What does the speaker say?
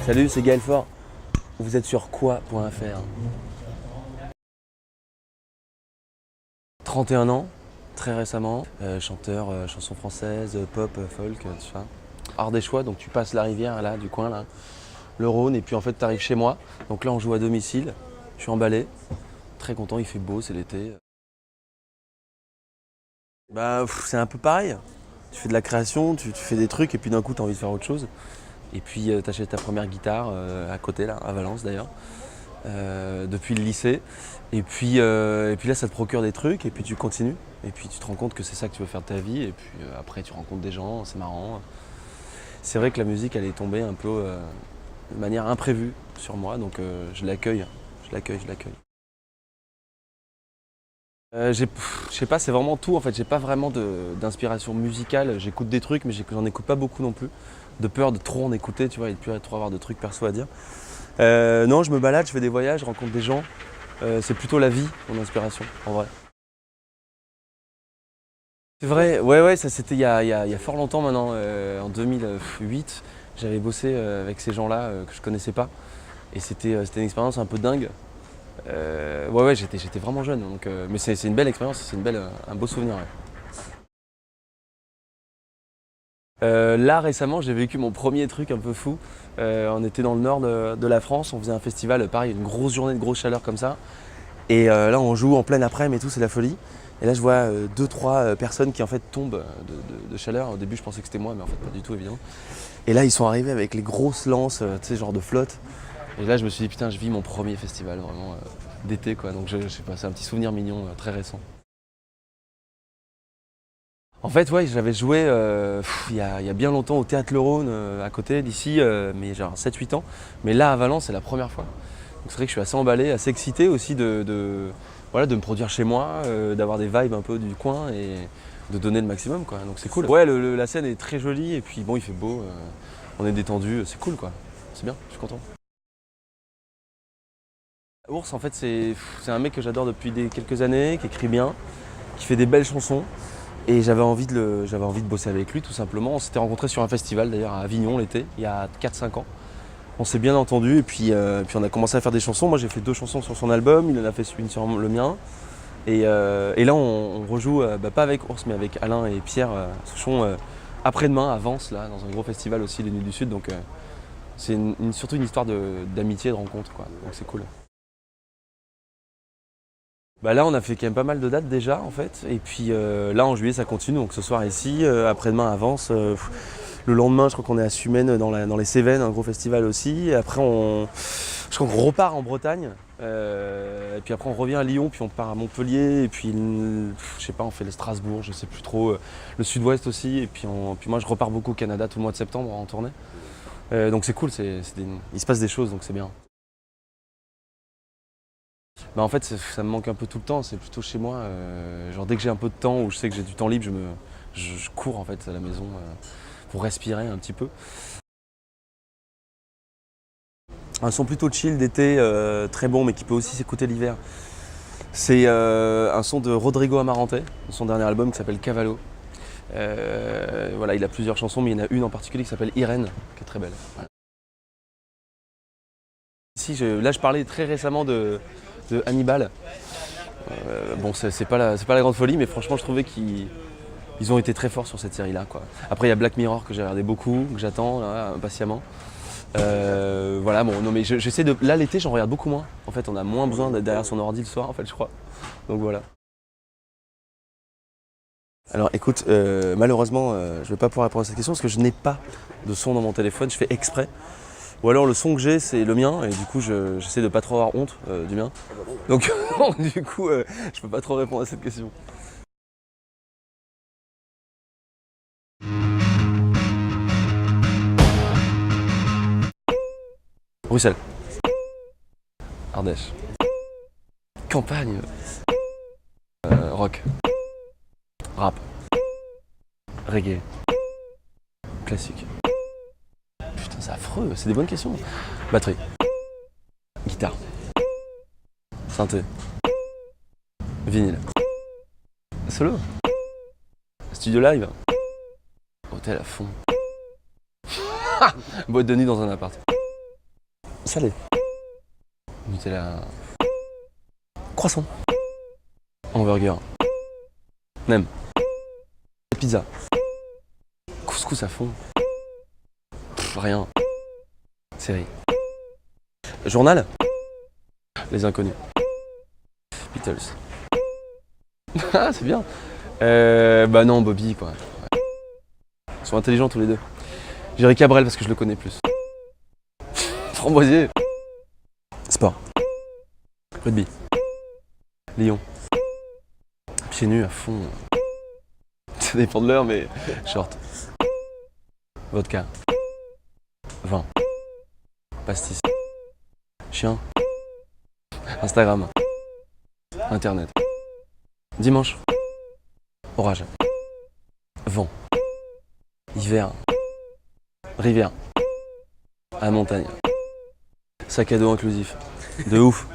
Salut, c'est Gaël Faure. Vous êtes sur quoi.fr? 31 ans, très récemment. Chanteur, chansons françaises, pop, folk, tout ça. Ardéchois, donc tu passes la rivière là, du coin là, le Rhône, et puis en fait tu arrives chez moi. Donc là on joue à domicile, je suis emballé, très content, il fait beau, c'est l'été. C'est un peu pareil. Tu fais de la création, tu fais des trucs et puis d'un coup tu as envie de faire autre chose. Et puis tu achètes ta première guitare à côté là, à Valence d'ailleurs, depuis le lycée. Et puis là ça te procure des trucs et puis tu continues. Et puis tu te rends compte que c'est ça que tu veux faire de ta vie. Et puis après tu rencontres des gens, c'est marrant. C'est vrai que la musique elle est tombée un peu de manière imprévue sur moi, donc je l'accueille. Je sais pas, c'est vraiment tout en fait. J'ai pas vraiment d'inspiration musicale. J'écoute des trucs, mais j'en écoute pas beaucoup non plus. De peur de trop en écouter, tu vois, et de plus trop avoir de trucs perso à dire. Non, je me balade, je fais des voyages, je rencontre des gens. C'est plutôt la vie, mon inspiration, en vrai. C'est vrai, ouais, ça c'était il y a fort longtemps maintenant. En 2008, j'avais bossé avec ces gens-là que je connaissais pas. Et c'était une expérience un peu dingue. Ouais, j'étais vraiment jeune, donc, mais c'est une belle expérience, c'est un beau souvenir. Ouais. Là récemment j'ai vécu mon premier truc un peu fou. On était dans le nord de la France, on faisait un festival, pareil, une grosse journée de grosse chaleur comme ça. Et là on joue en pleine après-midi et tout, c'est la folie. Et là je vois 2-3 personnes qui en fait tombent de chaleur. Au début je pensais que c'était moi, mais en fait pas du tout évidemment. Et là ils sont arrivés avec les grosses lances, tu sais, genre de flotte. Et là je me suis dit putain, je vis mon premier festival vraiment d'été quoi. Donc je sais pas, c'est un petit souvenir mignon très récent. En fait, ouais, j'avais joué il y a bien longtemps au Théâtre Le Rhône, à côté d'ici, mais genre 7-8 ans. Mais là, à Valence, c'est la première fois. Donc c'est vrai que je suis assez emballé, assez excité aussi voilà, de me produire chez moi, d'avoir des vibes un peu du coin et de donner le maximum, quoi. Donc c'est cool. Ouais, la scène est très jolie et puis bon, il fait beau, on est détendu, c'est cool, quoi. C'est bien, je suis content. Ours, en fait, c'est un mec que j'adore depuis quelques années, qui écrit bien, qui fait des belles chansons. Et j'avais envie de bosser avec lui tout simplement. On s'était rencontrés sur un festival d'ailleurs à Avignon l'été, il y a 4-5 ans. On s'est bien entendu et puis on a commencé à faire des chansons. Moi j'ai fait 2 chansons sur son album, il en a fait une sur le mien. Et là on rejoue, pas avec Ours mais avec Alain et Pierre Souchon après-demain à Vence, là, dans un gros festival aussi, les Nuits du Sud. Donc c'est surtout une histoire d'amitié, de rencontre, quoi. Donc c'est cool. Là on a fait quand même pas mal de dates déjà en fait, et puis là en juillet ça continue, donc ce soir ici, après-demain à Vence, le lendemain je crois qu'on est à Sumène dans les Cévennes, un gros festival aussi, et après je crois qu'on repart en Bretagne, et puis après on revient à Lyon, puis on part à Montpellier, et puis je sais pas, on fait les Strasbourg, je sais plus trop, le Sud-Ouest aussi, et puis moi je repars beaucoup au Canada tout le mois de septembre en tournée, donc c'est cool, il se passe des choses donc c'est bien. En fait, ça me manque un peu tout le temps, c'est plutôt chez moi. Genre dès que j'ai un peu de temps ou je sais que j'ai du temps libre, je cours en fait à la maison pour respirer un petit peu. Un son plutôt chill d'été, très bon, mais qui peut aussi s'écouter l'hiver. C'est un son de Rodrigo Amarante, son dernier album qui s'appelle Cavallo. Voilà, il a plusieurs chansons, mais il y en a une en particulier qui s'appelle Irène, qui est très belle. Voilà. Là, je parlais très récemment de Hannibal. Bon, c'est pas la grande folie, mais franchement, je trouvais qu'ils ont été très forts sur cette série-là, quoi. Après, il y a Black Mirror que j'ai regardé beaucoup, que j'attends là, impatiemment. Voilà, bon, non, mais j'essaie de. Là, l'été, j'en regarde beaucoup moins. En fait, on a moins besoin d'être derrière son ordi le soir, en fait, je crois. Donc voilà. Alors, écoute, malheureusement, je vais pas pouvoir répondre à cette question parce que je n'ai pas de son dans mon téléphone. Je fais exprès. Ou alors le son que j'ai c'est le mien et du coup j'essaie de pas trop avoir honte du mien. Donc du coup je peux pas trop répondre à cette question. Bruxelles. Ardèche. Campagne. Rock. Rap. Reggae. Classique. Putain c'est affreux, c'est des bonnes questions. Batterie. Guitare. Synthé. Vinyle. Solo. Studio live. Hôtel à fond. Boîte de nuit dans un appart. Salé. Nutella. Croissant. Hamburger. Nem. Pizza. Couscous à fond. Rien. Série. Journal. Les Inconnus. Beatles. Ah, c'est bien. Bah non, Bobby, quoi. Ils sont intelligents tous les deux. J'irai Cabrel parce que je le connais plus. Framboisier. Sport. Rugby. Lyon. Pieds nus à fond. Ça dépend de l'heure, mais short. Vodka. Vin. Pastis. Chien. Instagram. Internet. Dimanche. Orage. Vent. Hiver. Rivière. À la montagne. Sac à dos inclusif. De ouf.